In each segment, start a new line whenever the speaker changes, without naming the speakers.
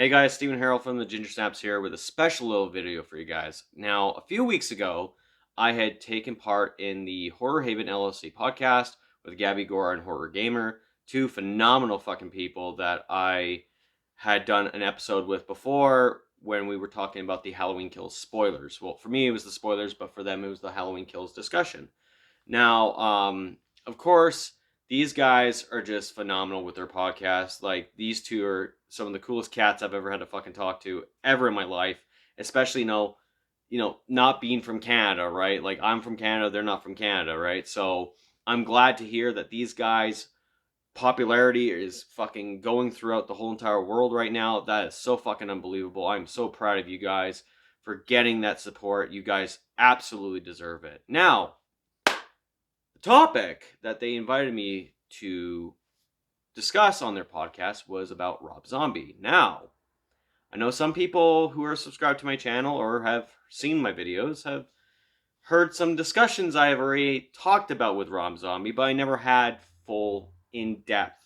Hey guys, Stephen Harrell from the Ginger Snaps here with a special little video for you guys. Now, a few weeks ago, I had taken part in the HorrorHaven LLC Podcast with GabbyGore and H0RR0RR0RGAM3R, two phenomenal fucking people that I had done an episode with before when we were talking about the Halloween Kills spoilers. Well, for me, it was the spoilers, but for them, it was the Halloween Kills discussion. Now, of course, these guys are just phenomenal with their podcast. Like, these two are some of the coolest cats I've ever had to fucking talk to ever in my life. Especially, not being from Canada, right? Like, I'm from Canada, they're not from Canada, right? So, I'm glad to hear that these guys' popularity is fucking going throughout the whole entire world right now. That is so fucking unbelievable. I'm so proud of you guys for getting that support. You guys absolutely deserve it. Now, topic that they invited me to discuss on their podcast was about Rob Zombie. Now, I know some people who are subscribed to my channel or have seen my videos have heard some discussions I have already talked about with Rob Zombie, but I never had full, in-depth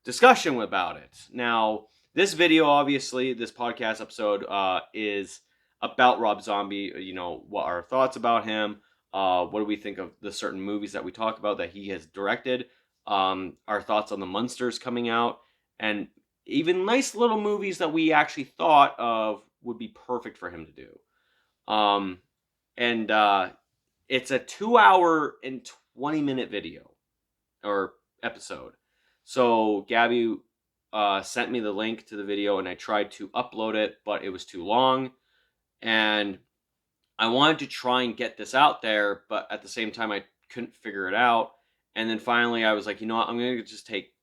discussion about it. Now, this video, obviously, this podcast episode is about Rob Zombie, what our thoughts about him. What do we think of the certain movies that we talk about that he has directed? Our thoughts on the Munsters coming out, and even nice little movies that we actually thought of would be perfect for him to do. It's a 2-hour and 20-minute video or episode. So Gabby sent me the link to the video, and I tried to upload it, but it was too long, and I wanted to try and get this out there, but at the same time, I couldn't figure it out. And then finally, I was like, you know what? I'm going to just take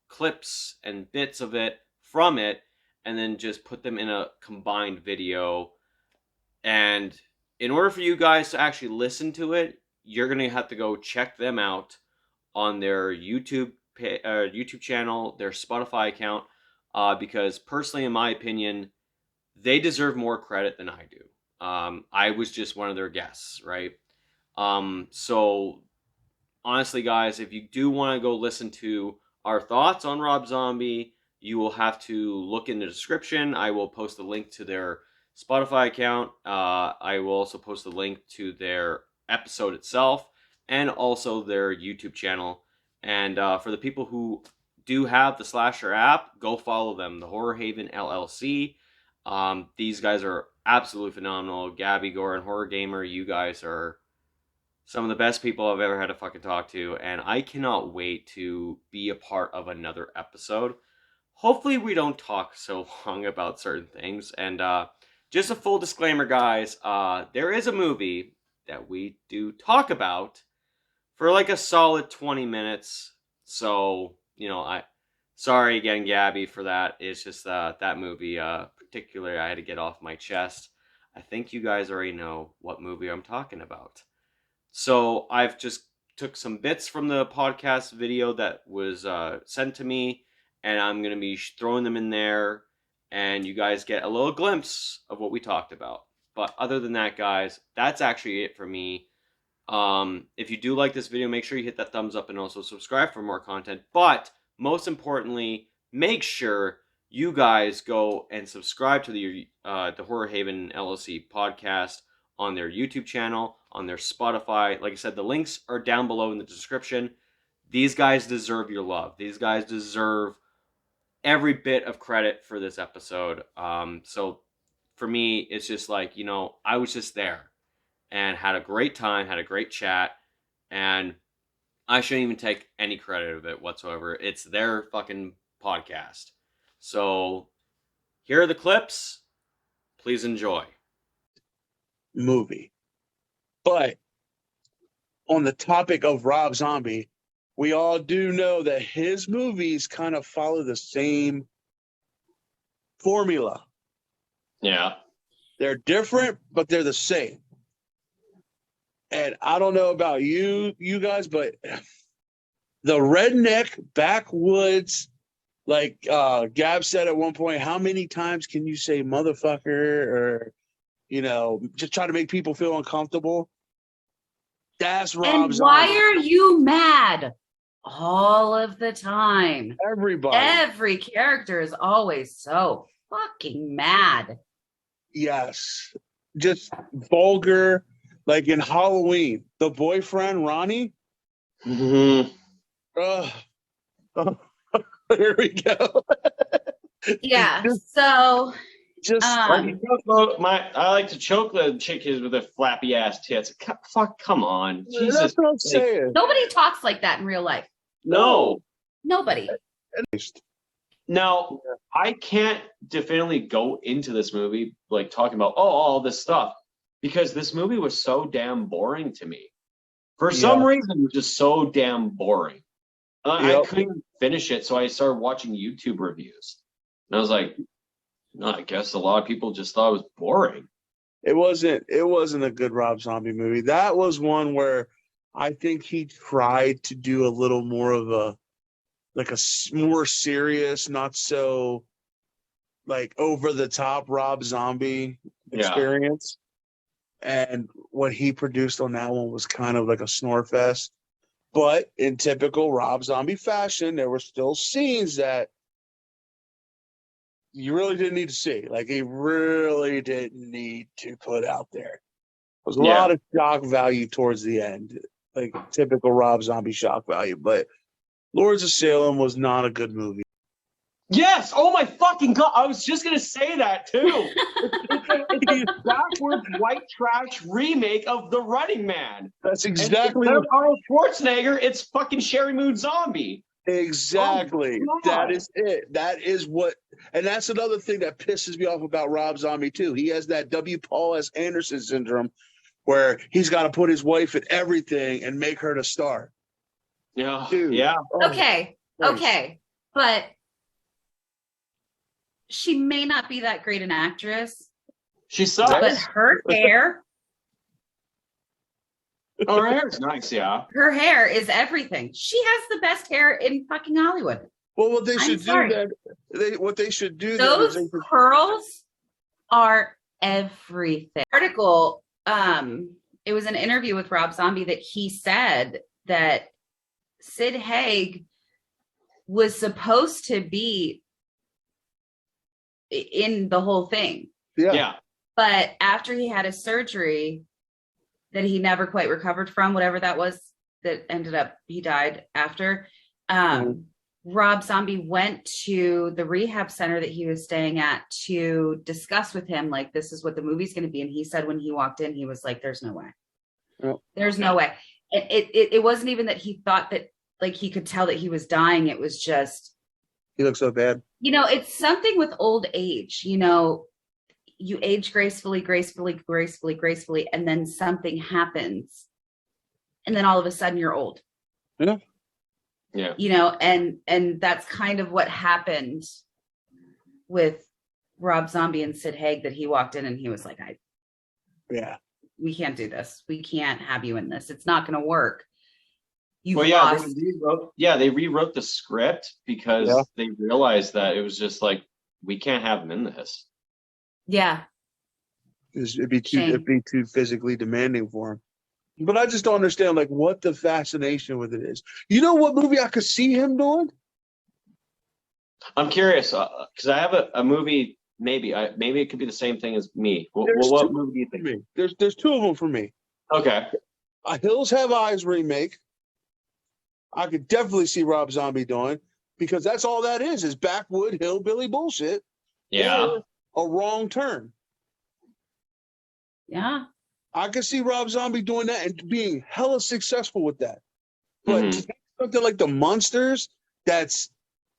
clips and bits of it from it and then just put them in a combined video. And in order for you guys to actually listen to it, you're going to have to go check them out on their YouTube channel, their Spotify account, because personally, in my opinion, they deserve more credit than I do. I was just one of their guests, right? So honestly, guys, if you do want to go listen to our thoughts on Rob Zombie, you will have to look in the description. I will post a link to their Spotify account. I will also post a link to their episode itself and also their YouTube channel. And for the people who do have the Slasher app, go follow them, the HorrorHaven LLC. These guys are absolutely phenomenal. GabbyGore and H0RR0RR0RGAM3R, you guys are some of the best people I've ever had to fucking talk to, and I cannot wait to be a part of another episode. Hopefully we don't talk so long about certain things, and just a full disclaimer, guys, there is a movie that we do talk about for like a solid 20 minutes, so, sorry again, Gabby, for that. It's just that movie, particularly, I had to get off my chest. I think you guys already know what movie I'm talking about. So I've just took some bits from the podcast video that was sent to me, and I'm going to be throwing them in there, and you guys get a little glimpse of what we talked about. But other than that, guys, that's actually it for me. If you do like this video, make sure you hit that thumbs up and also subscribe for more content. But most importantly, make sure you guys go and subscribe to the HorrorHaven LLC podcast on their YouTube channel, on their Spotify. Like I said, the links are down below in the description. These guys deserve your love. These guys deserve every bit of credit for this episode. So for me, it's just like, I was just there and had a great time, had a great chat, and I shouldn't even take any credit of it whatsoever. It's their fucking podcast. So here are the clips. Please enjoy.
Movie. But on the topic of Rob Zombie, we all do know that his movies kind of follow the same formula.
Yeah.
They're different, but they're the same. And I don't know about you guys, but the redneck backwoods, like Gab said at one point, how many times can you say motherfucker or, just try to make people feel uncomfortable? That's Rob Zombie.
And why are you mad? All of the time.
Everybody.
Every character is always so fucking mad.
Yes. Just vulgar. Like in Halloween, the boyfriend, Ronnie.
Mm-hmm.
Here we go.
Yeah. So
Just
I like to choke the chickies with their flappy ass tits. Fuck, come on, Jesus.
That's what I'm saying.
nobody talks like that in real life.
No.
Nobody.
Now, I can't definitively go into this movie like talking about all this stuff because this movie was so damn boring to me. For some reason, it was just so damn boring. I couldn't finish it, so I started watching YouTube reviews. And I was like, no, I guess a lot of people just thought it was boring.
It wasn't a good Rob Zombie movie. That was one where I think he tried to do a little more of a more serious, not so like over the top Rob Zombie experience. And what he produced on that one was kind of like a snore fest. But in typical Rob Zombie fashion, there were still scenes that you really didn't need to see. Like, he really didn't need to put out there. There was a lot of shock value towards the end, like typical Rob Zombie shock value. But Lords of Salem was not a good movie.
Yes! Oh my fucking God! I was just gonna say that too. It's a backwards white trash remake of The Running Man.
That's exactly
what Arnold Schwarzenegger. It's fucking Sherry Moon Zombie.
Exactly.
Oh,
that is it. That is what, and that's another thing that pisses me off about Rob Zombie too. He has that W. Paul S. Anderson syndrome, where he's got to put his wife in everything and make her the star.
Yeah.
Dude.
Yeah.
Okay. But she may not be that great an actress.
She sucks.
But her hair.
Oh, her hair is nice, yeah.
Her hair is everything. She has the best hair in fucking Hollywood.
Well, what they should do
Those curls are everything. Article, it was an interview with Rob Zombie that he said that Sid Haig was supposed to be in the whole thing.
Yeah.
But after he had his surgery that he never quite recovered from, whatever that was, that ended up, he died after, Rob Zombie went to the rehab center that he was staying at to discuss with him, like, this is what the movie's going to be. And he said when he walked in, he was like, there's no way. There's no way. It wasn't even that he thought that, like, he could tell that he was dying. It was just,
he looks so bad.
It's something with old age, you age gracefully, and then something happens. And then all of a sudden you're old.
Yeah.
Yeah.
And that's kind of what happened with Rob Zombie and Sid Haig, that he walked in and he was like, we can't do this. We can't have you in this. It's not going to work. They rewrote the script because they realized that it was just like, we can't have him in this. Yeah.
It'd be too physically demanding for him. But I just don't understand, like, what the fascination with it is. You know what movie I could see him doing?
I'm curious because I have a movie. Maybe it could be the same thing as me. What movie do you think?
There's two of them for me.
Okay.
A Hills Have Eyes remake. I could definitely see Rob Zombie doing, because that's all that is backwood hillbilly bullshit.
Yeah.
A Wrong Turn.
Yeah.
I could see Rob Zombie doing that and being hella successful with that. But something like The Munsters, that's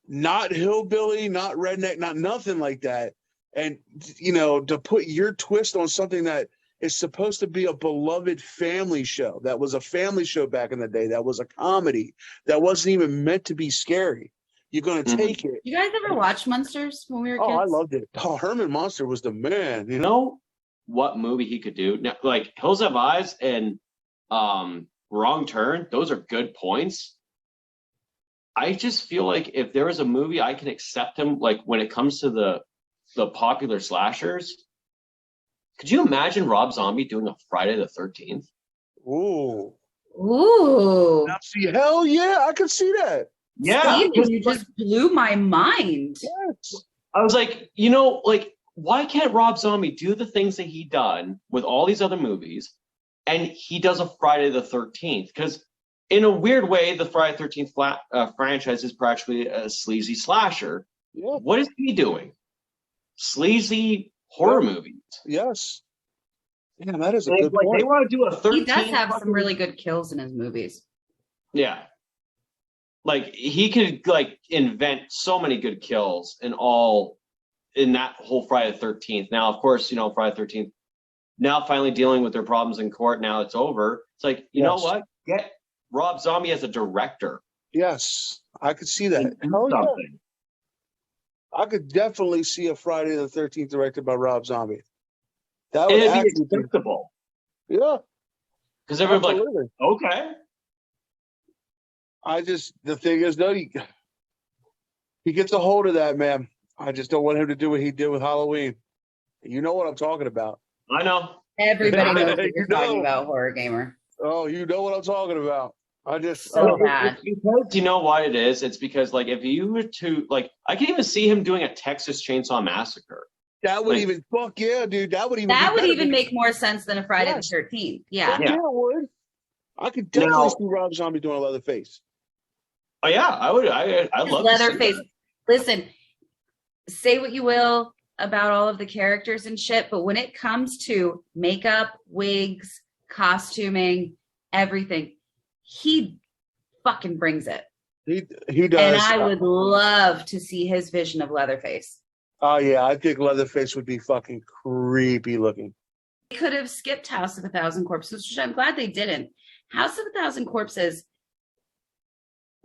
not hillbilly, not redneck, not nothing like that. And, to put your twist on something that is supposed to be a beloved family show, that was a family show back in the day, that was a comedy, that wasn't even meant to be scary. You're going to take it.
You guys ever watch Munsters when we were kids?
Oh, I loved it. Oh, Herman Munster was the man.
You know what movie he could do? Now, like Hills Have Eyes and Wrong Turn, those are good points. I just feel like if there was a movie I can accept him, like when it comes to the popular slashers, could you imagine Rob Zombie doing a Friday the 13th?
Ooh.
Now,
see, hell yeah, I could see that.
Yeah.
Steven, you just blew my mind.
Yes.
I was like, you know, like, why can't Rob Zombie do the things that he done with all these other movies, and he does a Friday the 13th? Because in a weird way, the Friday the 13th franchise is practically a sleazy slasher.
Yeah.
What is he doing? Sleazy horror movies.
Yes. Yeah, that is a
Like,
good point.
they want to do a 13th.
He does have some really good kills in his movies.
Yeah. Like, he could, like, invent so many good kills in that whole Friday the 13th. Now, of course, you know, Friday the 13th, now finally dealing with their problems in court, now it's over. It's like, you know what? Get Rob Zombie as a director.
Yes, I could see that. Oh, yeah. I could definitely see a Friday the 13th directed by Rob Zombie. That would
It'd be
actually
acceptable.
Yeah.
Because everybody's like, okay.
The thing is, though, he gets a hold of that, man. I just don't want him to do what he did with Halloween. You know what I'm talking about.
I know.
Everybody knows what you're talking about, Horror Gamer.
Oh, you know what I'm talking about.
So bad.
Because you know what it is? It's because, like, if you were to, like, I can even see him doing a Texas Chainsaw Massacre.
That would even, fuck yeah, dude. That would even
make more sense than a Friday the 13th. Yeah.
Yeah, it would. I could definitely see Rob Zombie doing a Leatherface.
Oh, yeah, I would. I love
Leatherface. Listen, say what you will about all of the characters and shit, but when it comes to makeup, wigs, costuming, everything, he fucking brings it.
He does.
And I would love to see his vision of Leatherface.
Oh, yeah, I think Leatherface would be fucking creepy looking.
They could have skipped House of a Thousand Corpses, which I'm glad they didn't. House of a Thousand Corpses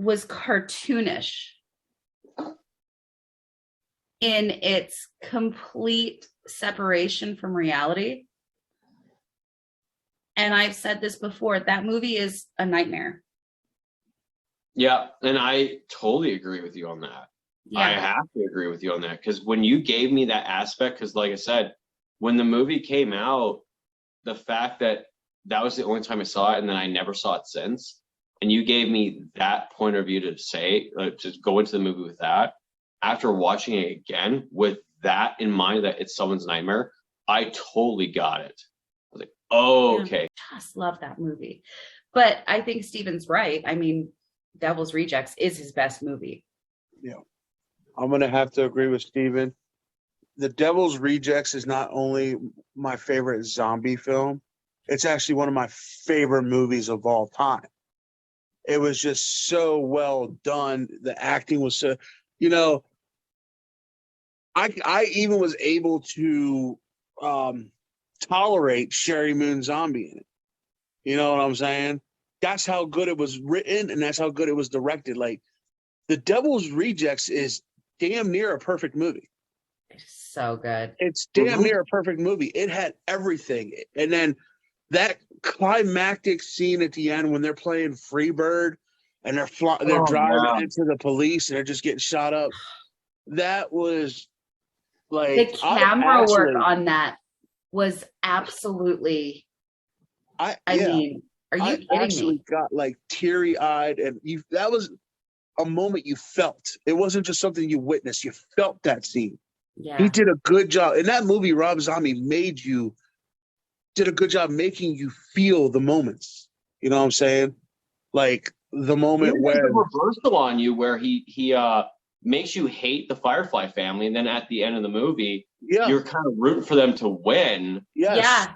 was cartoonish in its complete separation from reality. And I've said this before, that movie is a nightmare.
Yeah, and I totally agree with you on that. Yeah. I have to agree with you on that, because when you gave me that aspect, because like I said, when the movie came out, the fact that was the only time I saw it, and then I never saw it since, and you gave me that point of view to say, to go into the movie with that, after watching it again with that in mind, that it's someone's nightmare, I totally got it. I was like, oh, okay.
I just love that movie. But I think Steven's right. I mean, Devil's Rejects is his best movie.
Yeah. I'm going to have to agree with Steven. The Devil's Rejects is not only my favorite zombie film, it's actually one of my favorite movies of all time. It was just so well done. The acting was so, you know, I even was able to tolerate Sherry Moon Zombie in it. You know what I'm saying? That's how good it was written, and that's how good it was directed. Like, The Devil's Rejects is damn near a perfect movie.
It's so good.
It's damn near a perfect movie. It had everything. And then that climactic scene at the end when they're playing Freebird and they're driving into the police and they're just getting shot up. That was like
the camera work on that was absolutely. I mean, are you kidding me?
Got like teary-eyed, and that was a moment you felt. It wasn't just something you witnessed. You felt that scene.
Yeah.
He did a good job. In that movie, Rob Zombie did a good job making you feel the moments. You know what I'm saying? Like the moment where
a reversal on you, where he makes you hate the Firefly family, and then at the end of the movie, you're kind of rooting for them to win.
Yes.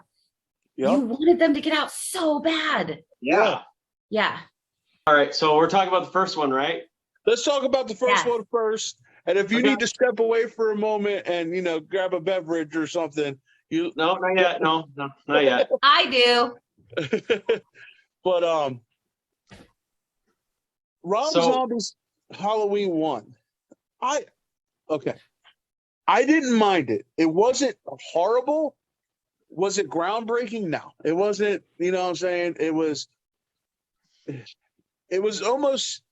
Yeah. You wanted them to get out so bad.
Yeah.
Yeah.
All
right, so we're talking about the first one, right?
Let's talk about the first one first. And if you need to step away for a moment and, you know, grab a beverage or something,
No, not yet. No, not yet.
I do.
But Rob Zombie's Halloween 1. I didn't mind it. It wasn't horrible. Was it groundbreaking? No. It wasn't, you know what I'm saying? It was almost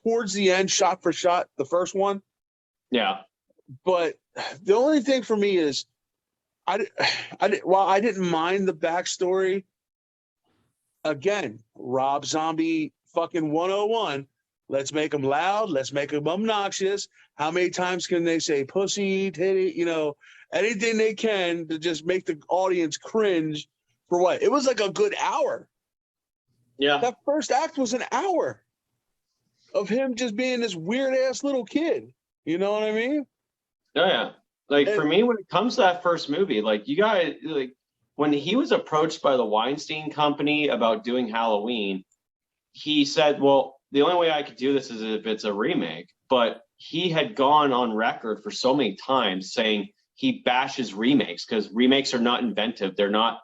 towards the end, shot for shot, the first one.
Yeah.
But the only thing for me is while I didn't mind the backstory, again, Rob Zombie fucking 101, Let's make them loud. Let's make them obnoxious. How many times can they say pussy, titty, anything they can to just make the audience cringe for what? It was like a good hour.
Yeah.
That first act was an hour of him just being this weird ass little kid. You know what I mean?
Oh, yeah. Like, for me, when it comes to that first movie, like, you guys, like, when he was approached by the Weinstein Company about doing Halloween, he said, well, the only way I could do this is if it's a remake. But he had gone on record for so many times saying he bashes remakes because remakes are not inventive. They're not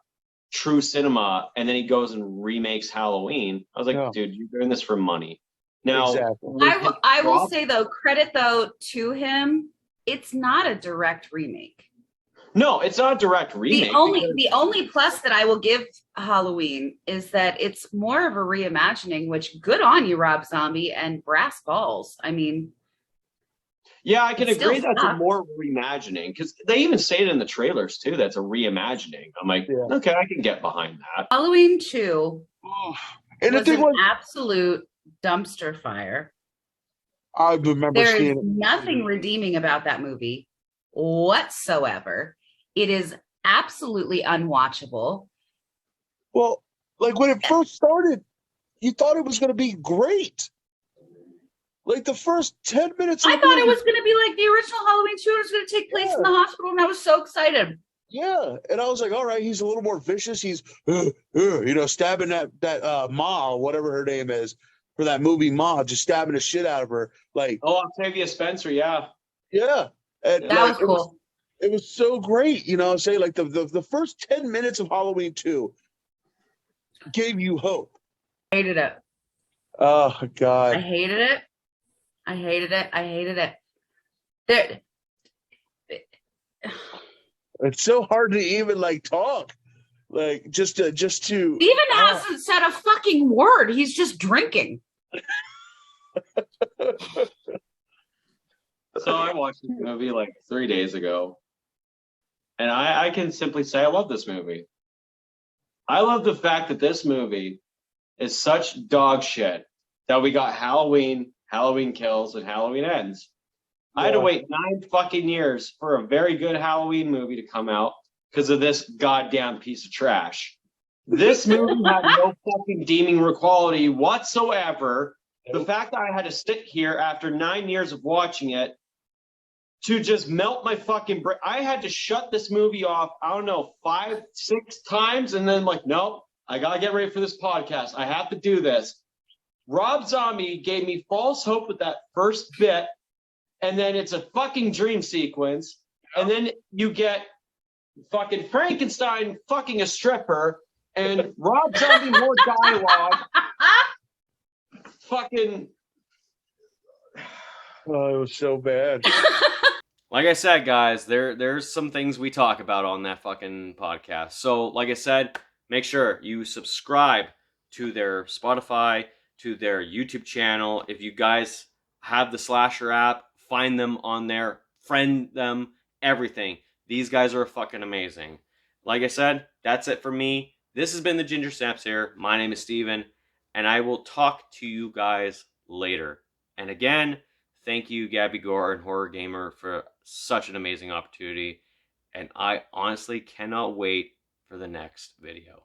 true cinema. And then he goes and remakes Halloween. I was like, dude, you're doing this for money. Now,
exactly.
I will say, though, credit, though, to him, it's not a direct remake.
No, it's not a direct remake.
The only plus that I will give Halloween is that it's more of a reimagining, which good on you, Rob Zombie, and brass balls. I mean,
yeah, I can agree that's a more reimagining because they even say it in the trailers too. That's a reimagining. I'm like, okay, I can get behind that.
Halloween 2
and
was an absolute dumpster fire.
I remember
there
seeing
is nothing redeeming about that movie whatsoever. It is absolutely unwatchable.
Well, like when it first started, you thought it was going to be great. Like the first 10 minutes.
I thought it was going to be like the original Halloween 2. It was going to take place in the hospital, and I was so excited.
Yeah, and I was like, all right, he's a little more vicious. He's, stabbing that Ma, or whatever her name is, for that movie Ma, just stabbing the shit out of her. Like,
Octavia Spencer, yeah.
Yeah. And
that was cool.
It was so great, say like the first 10 minutes of Halloween 2 gave you hope.
I hated it.
Oh God.
I hated it.
It's so hard to even like talk. Like just to
Steven hasn't said a fucking word. He's just drinking.
So I watched this movie like 3 days ago. And I can simply say I love this movie. I love the fact that this movie is such dog shit that we got Halloween, Halloween Kills, and Halloween Ends. Yeah. I had to wait 9 fucking years for a very good Halloween movie to come out because of this goddamn piece of trash. This movie had no fucking redeeming quality whatsoever. The fact that I had to sit here after 9 years of watching it to just melt my fucking brain. I had to shut this movie off, 5, 6 times, and then like, nope, I gotta get ready for this podcast. I have to do this. Rob Zombie gave me false hope with that first bit, and then it's a fucking dream sequence, and then you get fucking Frankenstein fucking a stripper, and Rob Zombie more dialogue. Fucking.
Oh, it was so bad.
Like I said, guys, there's some things we talk about on that fucking podcast. So, like I said, make sure you subscribe to their Spotify, to their YouTube channel. If you guys have the Slasher app, find them on there, friend them, everything. These guys are fucking amazing. Like I said, that's it for me. This has been the Ginger Snaps here. My name is Steven, and I will talk to you guys later. And again, thank you, GabbyGore and Horror Gamer, for such an amazing opportunity. And I honestly cannot wait for the next video.